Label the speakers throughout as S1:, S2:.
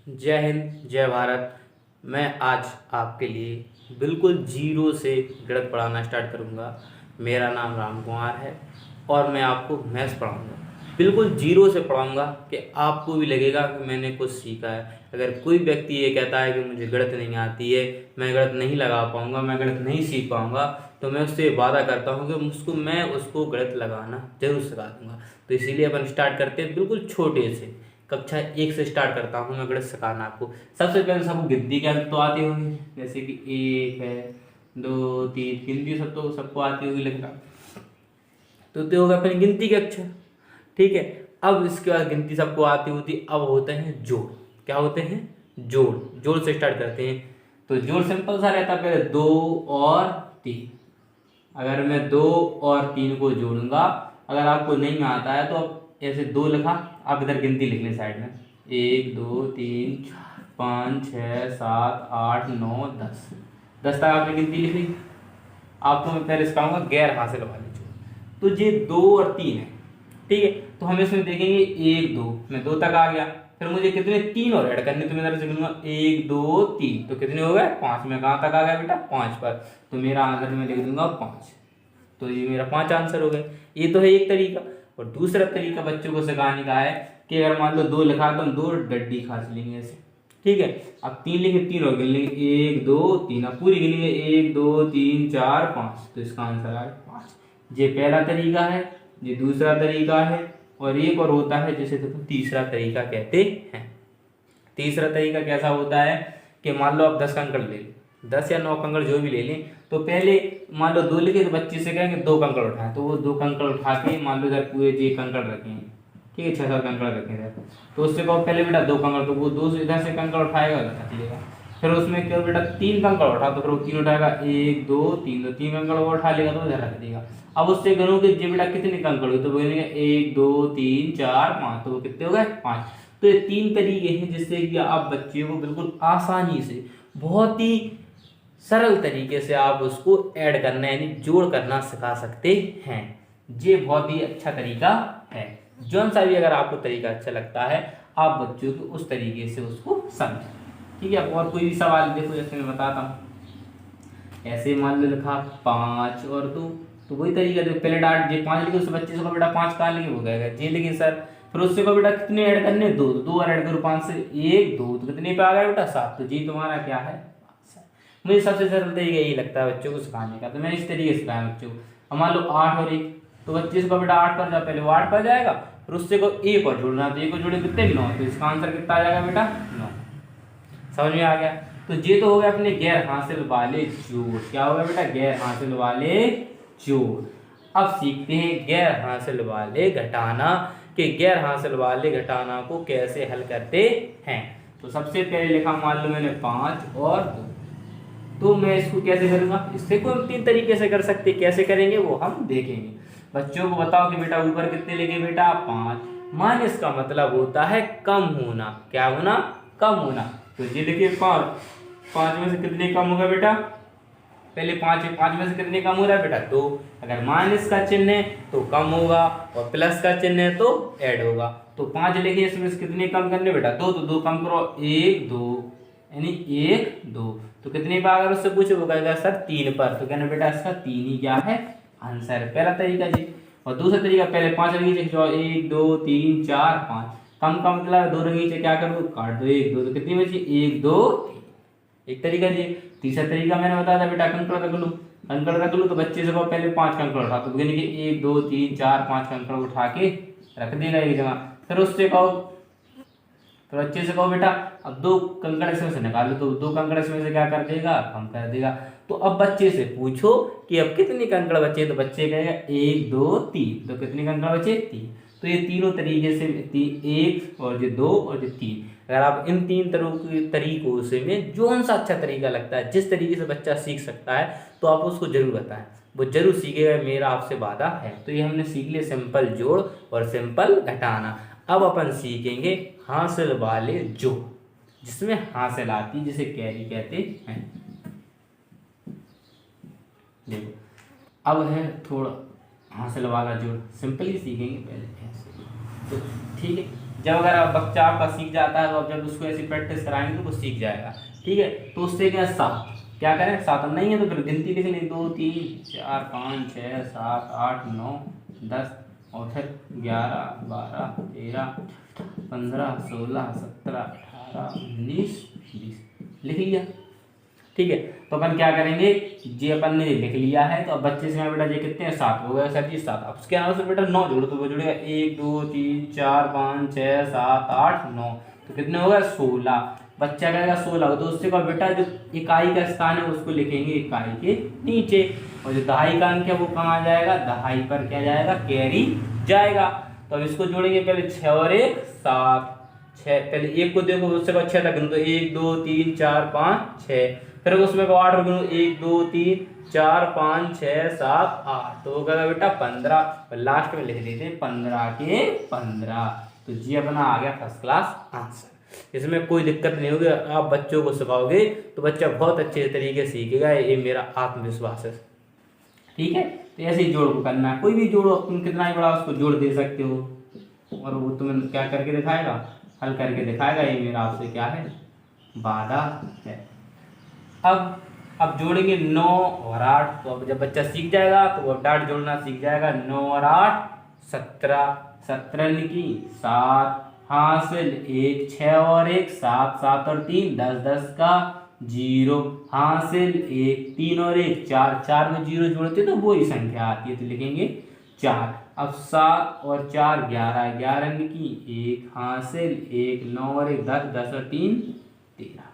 S1: जय हिंद, जय भारत। मैं आज आपके लिए बिल्कुल जीरो से गणित पढ़ाना स्टार्ट करूँगा। मेरा नाम राम कुमार है और मैं आपको मैथ्स पढ़ाऊँगा। बिल्कुल जीरो से पढ़ाऊँगा कि आपको भी लगेगा कि मैंने कुछ सीखा है। अगर कोई व्यक्ति ये कहता है कि मुझे गणित नहीं आती है, मैं गणित नहीं लगा पाऊँगा, मैं गणित नहीं सीख पाऊँगा, तो मैं उससे वादा करता हूँ कि मैं उसको गणित लगाना जरूर सिखा दूँगा। तो इसीलिए अपन स्टार्ट करते हैं बिल्कुल छोटे से। कक्षा 1 से स्टार्ट करता हूँ मैं गणित सिखाना आपको। सबसे पहले सबको गिनती के अंक तो आती होगी, जैसे कि 1 है, 2, 3, गिनती सब तो सबको आती होगी लिखना। तो ये होगा अपनी गिनती के अक्षर। ठीक है, अब इसके बाद गिनती सबको आती होती, अब होते हैं जोड़। क्या होते हैं? जोड़। जोड़ से स्टार्ट करते हैं। तो जोड़ सिंपल सा रहता है, पहले 2 और 3। अगर मैं 2 और 3 को जोड़ूंगा, अगर आपको नहीं आता है तो आप ऐसे 2 लिखा, आप इधर गिनती लिख लें साइड में। 1, 2, 3, 4, 5, 6, 7, 8, 9, 10। 10 तक आपने गिनती लिख ली। आपको मैं पहले सिखाऊंगा गैर हासिल वाली जोड़। तो ये 2 और 3 है। ठीक है, तो हम इसमें देखेंगे 1, 2, मैं 2 तक आ गया। फिर मुझे कितने 3 और ऐड करने, तो मैं इधर से गिनूंगा 1, 2, 3, तो कितने हो गए? 5। में कहाँ तक आ गया बेटा? 5 पर। तो मेरा आंसर मैं लिख दूंगा 5। तो ये मेरा 5 आंसर हो गए। ये तो है एक तरीका। और दूसरा तरीका बच्चों को सिखाने का है कि अगर मान लो 2 लिखा तो हम 2 डड्डी खास लेंगे ऐसे। ठीक है, अब 3 लिखे, 3 और गिन लेंगे, 1, 2, 3, अब पूरी गिनेंगे 1, 2, 3, 4, 5। तो इसका आंसर आ गया 5। ये पहला तरीका है, ये दूसरा तरीका है, और एक और होता है जिसे देखो तीसरा तरीका कहते हैं। तीसरा तरीका कैसा होता है कि मान लो आप 10 कंकड़ ले लें, 10 या 9 कंकड़ जो भी ले लें, तो पहले मान लो 2 लिखे तो बच्चे से कहेंगे 2 कंकड़ उठाएं, तो वो 2 कंकड़ उठा के मान लो इधर पूरे ये कंकड़ रखे हैं। ठीक है, 6-7 कंकड़ रखे हैं, तो उससे कहो पहले बेटा 2 कंकड़, तो वो 2 इधर से कंकड़ उठाएगा, रख लेगा। फिर उसमें क्यों बेटा 3 कंकड़ उठा, तो फिर वो 3 उठाएगा, 1, 2, 3, तो 3 कंकड़ वो उठा लेगा, तो इधर रख देगा। अब उससे करो कि ये बेटा कितने कंकड़ हुए, तो बोलेंगे 1, 2, 3, 4, 5, तो वो कितने हो गए? 5। तो ये 3 तरीके हैं जिससे कि आप बच्चे को बिल्कुल आसानी से, बहुत ही सरल तरीके से आप उसको ऐड करना यानी जोड़ करना सिखा सकते हैं। ये बहुत ही अच्छा तरीका है। जौन सा भी अगर आपको तरीका अच्छा लगता है, आप बच्चों को उस तरीके से उसको समझें। ठीक है, और कोई भी सवाल देखो, जैसे मैं बताता हूँ, ऐसे मान लो लिखा 5 और 2, तो वही तरीका देखो, पहले डाट ये 5 लिखे, उस बच्चे से बेटा 5 कहाँ लिखे, वो कहेगा जी लिखे सर। फिर उससे को बेटा कितने ऐड करने? 2, तो 2 और ऐड करो 5 से, 1, 2, तो कितने पे आ गया बेटा? 7। तो जी तुम्हारा क्या है? मुझे सबसे सरल तरीका यही लगता है बच्चों को सिखाने का, तो मैं इस तरीके से सिखाया बच्चों को। अब मान लो 8 और 1, तो बच्चे से बेटा 8 पर जाओ, पहले वो 8 पर जाएगा, फिर उससे को 1 और जोड़ना, तो 1 को जोड़े कितने? 9। तो इसका आंसर कितना आ जाएगा बेटा? 9। समझ में आ गया? तो ये तो हो गया अपने गैर हासिल वाले जोड़। क्या हो गया बेटा? गैर हासिल वाले जोड़। अब सीखते हैं गैर हासिल वाले घटाना, कि गैर हासिल वाले घटाना को कैसे हल करते हैं। तो सबसे पहले लिखा मान लो मैंने 5 और 2, तो मैं इसको कैसे करूंगा? इससे को हम 3 तरीके से कर सकते, कैसे करेंगे वो हम देखेंगे। बच्चों को बताओ कि बेटा ऊपर कितने लिखे बेटा? 5। माइनस का मतलब होता है कम होना। क्या होना? कम होना। तो ये देखिए 5, 5 में से कितने कम होगा बेटा? पहले 5 है, 5 में से कितने कम हो रहा है बेटा? 2। अगर माइनस का चिन्ह है तो कम होगा, और प्लस का चिन्ह है तो ऐड होगा। तो 5 लिखे, इसमें से कितने कम करने बेटा? 2, तो 2 कम करो, 1, 2, यानी 1, 2, तो कितने पर? अगर उससे पूछो वो कहेगा सर 3 पर, तो कहना बेटा इसका 3 ही क्या है? आंसर है। पहला तरीका जी। और दूसरा तरीका, पहले 5 रंगीचे खिंचवाओ, 1, 2, 3, 4, 5, कम कम मतलब 2 रंगीचे क्या कर दो? काट दो, 1, 2, तो कितनी बची? 1, 2, 3। एक तरीका जी। तीसरा तरीका मैंने बताया था बेटा कंकड़ रख लो। कंकड़ रख लो, तो बच्चे से पहले 5 कंकड़ उठा, तो यानी कि 1, 2, 3, 4, 5 कंकड़ उठा के रख देगा एक जगह। फिर उससे कहो, तो अच्छे से कहो बेटा अब 2 कंकड़ इसमें से निकालो, तो 2 कंकड़ इसमें से क्या कर देगा? कम कर देगा। तो अब बच्चे से पूछो कि अब कितने कंकड़ बचे, तो बच्चे कहेगा 1, 2, 3, तो कितने कंकड़ बचे? 3। तो ये तीनों तरीके से 1 और ये 2 और ये 3, अगर आप इन 3 तरीकों से में जो सा अच्छा तरीका लगता है, जिस तरीके से बच्चा सीख सकता है, तो आप उसको जरूर बताएं, वो जरूर सीखेगा, मेरा आपसे वादा है। तो ये हमने सीख लिया सिंपल जोड़ और सिंपल घटाना। अब अपन सीखेंगे हासिल वाले जोड़, जिसमें हासिल आती, जिसे कैरी कहते हैं। देखो अब है थोड़ा हासिल वाला जोड़, सिंपल ही सीखेंगे पहले ऐसे। तो ठीक है, जब अगर बच्चा आपका सीख जाता है तो अब जब उसको ऐसी प्रैक्टिस कराएंगे तो वो सीख जाएगा। ठीक है, तो उससे क्या 7, क्या करें 7 नहीं है तो फिर गिनती लिख लें 2 3 4 5 6 7 8 9 10 और फिर 11 12 13 15 16 17 18 19 20 लिख लिया। ठीक है, तो अपन क्या करेंगे, जे अपन ने लिख लिया है तो अब बच्चे से बेटा ये कितने हैं 7 हो गए सर जी 7। अब उसके अलावा से बेटा 9 जोड़ो तो वो जुड़ेगा 1 2 3 4 5 6 7 8 9, तो कितने हो गए 16। बच्चा कहेगा 16, तो उससे कहा बेटा जो इकाई का स्थान है उसको लिखेंगे इकाई के नीचे, और जो दहाई का अंक है वो कहाँ जाएगा, दहाई पर क्या जाएगा, कैरी जाएगा। तो अब इसको जोड़ेंगे पहले 6 और 1 7, 6 पहले 1 को देखो उससे कहा 6 तक, तो 1 2 3 4 5 6, फिर उसमें को 8 गिनो 1 2 3 4 5 6 7 8, तो वो कहेगा बेटा 15, लास्ट में लिख देते 15 के 15। तो जी अपना आ गया फर्स्ट क्लास आंसर। इसमें कोई दिक्कत नहीं होगी, आप बच्चों को सिखाओगे तो बच्चा बहुत अच्छे तरीके से सीखेगा, ये मेरा आत्मविश्वास है। ठीक है, तो ऐसे ही जोड़ को करना है, कोई भी जोड़ो तुम कितना ही बड़ा उसको जोड़ दे सकते हो, और वो तुम्हें क्या करके दिखाएगा, हल करके दिखाएगा। ये मेरा आपसे क्या है, वादा है। अब जोड़ेंगे 9 और 8, तो अब जब बच्चा सीख जाएगा तो वो डाट जोड़ना सीख जाएगा। 9 और 8 17, 17 की 7 हासिल 1, 6 और 1 7, 7 और 3 10, 10 का 0 हासिल 1, 3 और 1 4, 4 में 0 जोड़ते तो वही संख्या आती है, तो लिखेंगे 4। अब 7 और 4 11, 11 की 1 हासिल 1, 9 और 1 10, 10 और 3 13।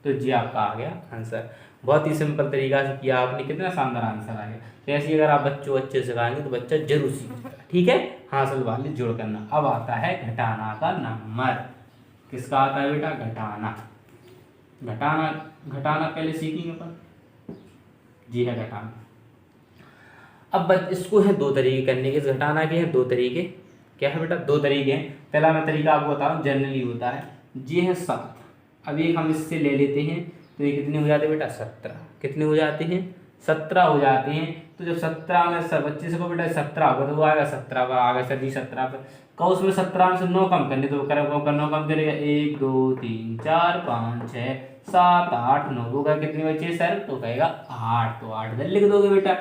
S1: तो जी आपका आ गया आंसर। बहुत ही सिंपल तरीका से किया आपने, कितना शानदार आंसर आ गया। तो ऐसे अगर आप बच्चों अच्छे से सिखाएंगे तो बच्चा जरूर सीखेगा। ठीक है, हासिल वाले जोड़ करना। अब आता है घटाना का नंबर। किसका आता है बेटा, घटाना। घटाना घटाना पहले सीखेंगे अपन, जी है घटाना। अब इसको है 2 तरीके करने के, घटाना के हैं 2 तरीके। क्या है बेटा, 2 तरीके हैं। पहला मैं तरीका आपको बता रहा हूँ, जनरली होता है, ये है 7। अब एक हम इससे ले लेते हैं तो ये कितने हो जाते हैं बेटा, 17। कितने हो जाते हैं, 17 हो जाते हैं। तो जब 17 में सर बच्चे से को बेटा 17 होगा तो वो आएगा 17 पर, आएगा सर जी 17 पर। कहो उसमें 17 में से 9 कम करने, तो वो करेगा 9 कम करेगा 1 2 3 4 5 6 7 8 9, वो कहेगा कितने बचे सर, तो कहेगा 8, तो 8 इधर लिख दोगे बेटा।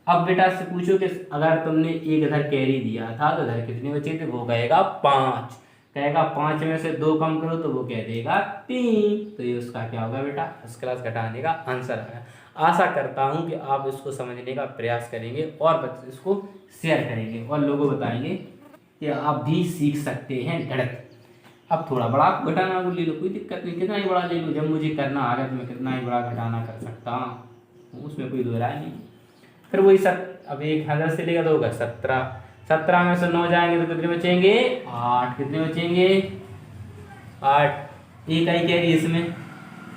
S1: अब बेटा से पूछो कि अगर तुमने एक इधर कैरी दिया था तो इधर कितने बचे थे, वो कहेगा 5। कहेगा 5 में से 2 कम करो तो वो कह देगा 3। तो ये उसका क्या होगा बेटा, फर्स्ट क्लास घटाने का आंसर है। आशा करता हूँ कि आप इसको समझने का प्रयास करेंगे और बच्चे इसको शेयर करेंगे और लोगों को बताएंगे कि आप भी सीख सकते हैं गणित। अब थोड़ा बड़ा घटाना को ले लो, कोई दिक्कत नहीं, कितना ही बड़ा ले लो, जब मुझे करना आ गया तो मैं कितना ही बड़ा घटाना कर सकता हूँ, उसमें कोई दो राय नहीं। फिर वही अब 1000 से लेगा तो होगा 17। 17 में से 9 जाएंगे तो कितने बचेंगे, 8। कितने बचेंगे, 8। एक आई कैरी इसमें,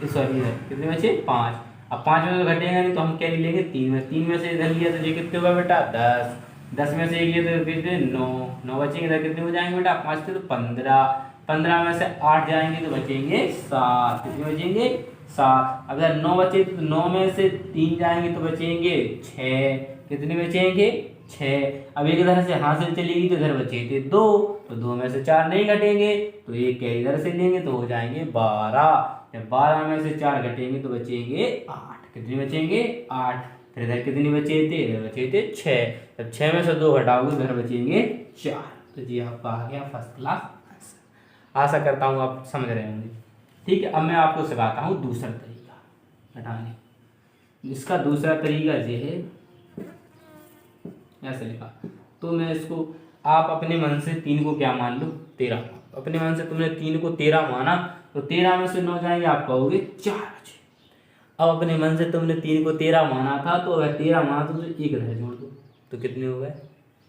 S1: सॉरी कितने बचे, 5। अब 5 में तो घटेगा नहीं तो हम कैरी लेंगे 3 में। 3 में से इधर लिया तो ये कितने होगा बेटा, 10। 10 में से एक लिया तो कितने, 9। 9 बचेंगे, इधर कितने हो जाएंगे बेटा, 5 थे तो 15। 15 में से 8 जाएंगे तो बचेंगे 7। कितने बचेंगे, 7। अगर 9 बचे तो 9 में से 3 जाएंगे तो बचेंगे 6। कितने बचेंगे, 6। अब एक इधर से हासिल चलेगी तो इधर बचे थे 2, तो 2 में से 4 नहीं घटेंगे तो एक इधर से लेंगे तो हो जाएंगे 12। जब 12 में से 4 घटेंगे तो बचेंगे 8। कितने बचेंगे, 8। फिर इधर कितने बचे थे, इधर बचे थे 6। जब 6 में से 2 घटाओगे इधर बचेंगे 4। तो जी आपका आ गया फर्स्ट क्लास आंसर। आशा करता हूँ आप समझ रहे होंगे। ठीक है, अब मैं आपको सिखाता हूँ दूसरा तरीका घटाने। इसका दूसरा तरीका ये है, ऐसे लिखा, तो मैं इसको, आप अपने मन से 3 को क्या मान लो, 13। अपने मन से तुमने 3 को 13 माना तो 13 में से 9 जाएंगे, आप कहोगे 4 बचे। अब अपने मन से तुमने 3 को 13 माना था तो अगर 13 माना तो एक इधर जोड़ दो तो कितने हो गए,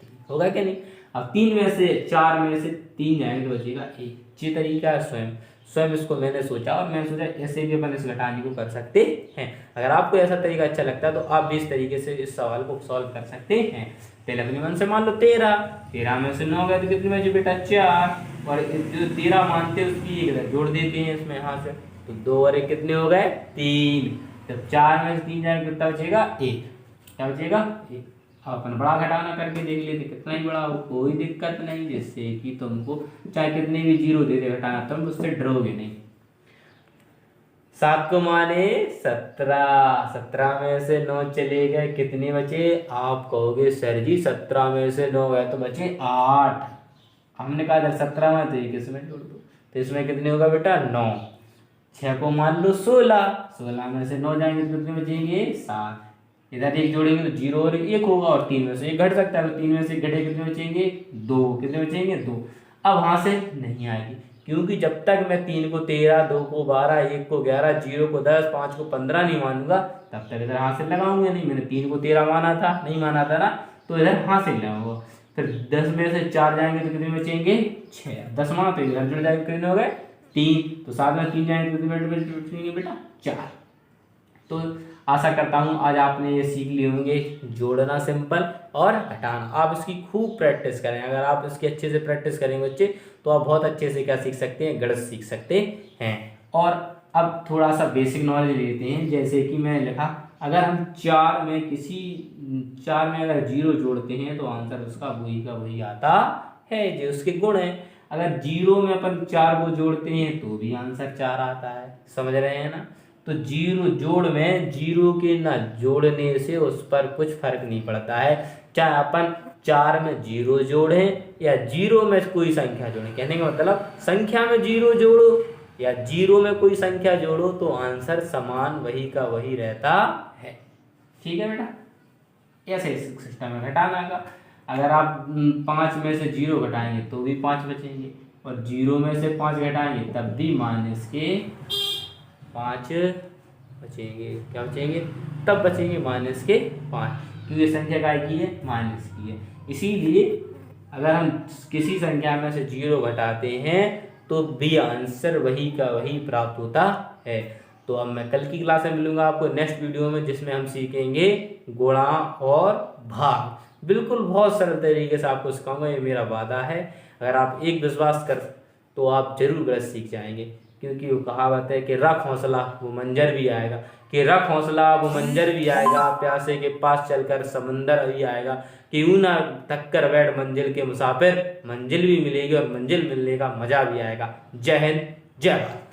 S1: 3 होगा क्या नहीं। अब 3 में से 4 में से 3 जाएंगे तो बचेगा 1। ये तरीका है स्वयं इसको मैंने सोचा और मैंने सोचा ऐसे भी अपन इस घटाने को कर सकते हैं। अगर आपको ऐसा तरीका अच्छा लगता है तो आप भी इस तरीके से इस सवाल को सॉल्व कर सकते हैं। पहले अपने मन से मान लो 13। 13 में से 9 गए तो कितने बचे बेटा, 4। और जो 13 मानते हैं उसकी एक इधर जोड़ देते हैं इसमें यहाँ से, तो 2 और 1 कितने हो गए, 3। जब 4 में से 3 जाएंगे कितना बचेगा, 1। क्या बचेगा, 1। अपन बड़ा घटाना करके देख लेते कितना ही बड़ा हो, कोई दिक्कत नहीं, जिससे कि तुमको चाहे कितने भी जीरो दे दे घटाना, तुम उससे डरोगे नहीं। 7 को माने 17, 17 में से 9 चले गए, कितने बचे? आप कहोगे सर जी 17 में से 9 गए तो बचे 8। हमने कहा जब 17 में तो 1 इसमें जोड़ दो, तो इसमें कितने होगा बेटा? 9। 6 को मान लो 16, 16 में से 9 जाएंगे तो कितने बचेंगे? 7। इधर 1 जोड़ेंगे तो 0 और 1 होगा, और 3 में से 1 घट सकता है, तो 3 में से घटे कितने बचेंगे? 2। कितने बचेंगे? 2। अब वहां से नहीं आएगी, क्योंकि जब तक मैं 3 को 13, 2 को 12, 1 को 11, 0 को 10, 5 को 15 नहीं मानूंगा, तब तक इधर हाथ से लगाऊंगा नहीं। मैंने 3 को 13 माना था, नहीं माना था ना, तो इधर हाथ से लगाऊंगा। फिर 10 में से 4 जाएंगे तो कितने बचेंगे? 6। 10 माना तो इधर जुड़ जाएंगे, कितने हो गए? 3। तो 7 में 3 जाएंगे तो कितने बचेंगे बेटा? 4। तो आशा करता हूँ आज आपने ये सीख लिए होंगे जोड़ना सिंपल और घटाना। आप इसकी खूब प्रैक्टिस करें। अगर आप इसकी अच्छे से प्रैक्टिस करेंगे बच्चे, तो आप बहुत अच्छे से क्या सीख सकते हैं? गणित सीख सकते हैं। और अब थोड़ा सा बेसिक नॉलेज लेते हैं। जैसे कि मैंने लिखा, अगर हम 4 में अगर 0 जोड़ते हैं तो आंसर उसका वही का वही आता है, जो उसके गुण है। अगर 0 में अपन 4 को जोड़ते हैं तो भी आंसर 4 आता है। समझ रहे हैं ना? तो 0 जोड़ में 0 के ना जोड़ने से उस पर कुछ फर्क नहीं पड़ता है, चाहे अपन 4 में 0 जोड़ें या 0 में कोई संख्या जोड़ें। कहने का मतलब संख्या में 0 जोड़ो या 0 में कोई संख्या जोड़ो तो आंसर समान वही का वही रहता है। ठीक है बेटा? ऐसे सिस्टम है घटाना का। अगर आप 5 में से 0 घटाएंगे तो भी 5 बचेंगे, और 0 में से 5 घटाएंगे तब भी माइनस के 5 बचेंगे। क्या बचेंगे? तब बचेंगे माइनस के 5, क्योंकि संख्या काय की है? माइनस की है। इसीलिए अगर हम किसी संख्या में से 0 घटाते हैं तो भी आंसर वही का वही प्राप्त होता है। तो अब मैं कल की क्लास में मिलूंगा आपको नेक्स्ट वीडियो में, जिसमें हम सीखेंगे गुणा और भाग। बिल्कुल बहुत सरल तरीके से आपको सिखाऊंगा, ये मेरा वादा है। अगर आप एक विश्वास कर तो आप जरूर गणित सीख जाएंगे, क्योंकि वो कहावत है कि रख हौसला वो मंजर भी आएगा, कि रख हौसला वो मंजर भी आएगा, प्यासे के पास चलकर समंदर भी आएगा, क्यों ना थक कर बैठ मंजिल के मुसाफिर, मंजिल भी मिलेगी और मंजिल मिलने का मजा भी आएगा। जय हिंद, जय भारत।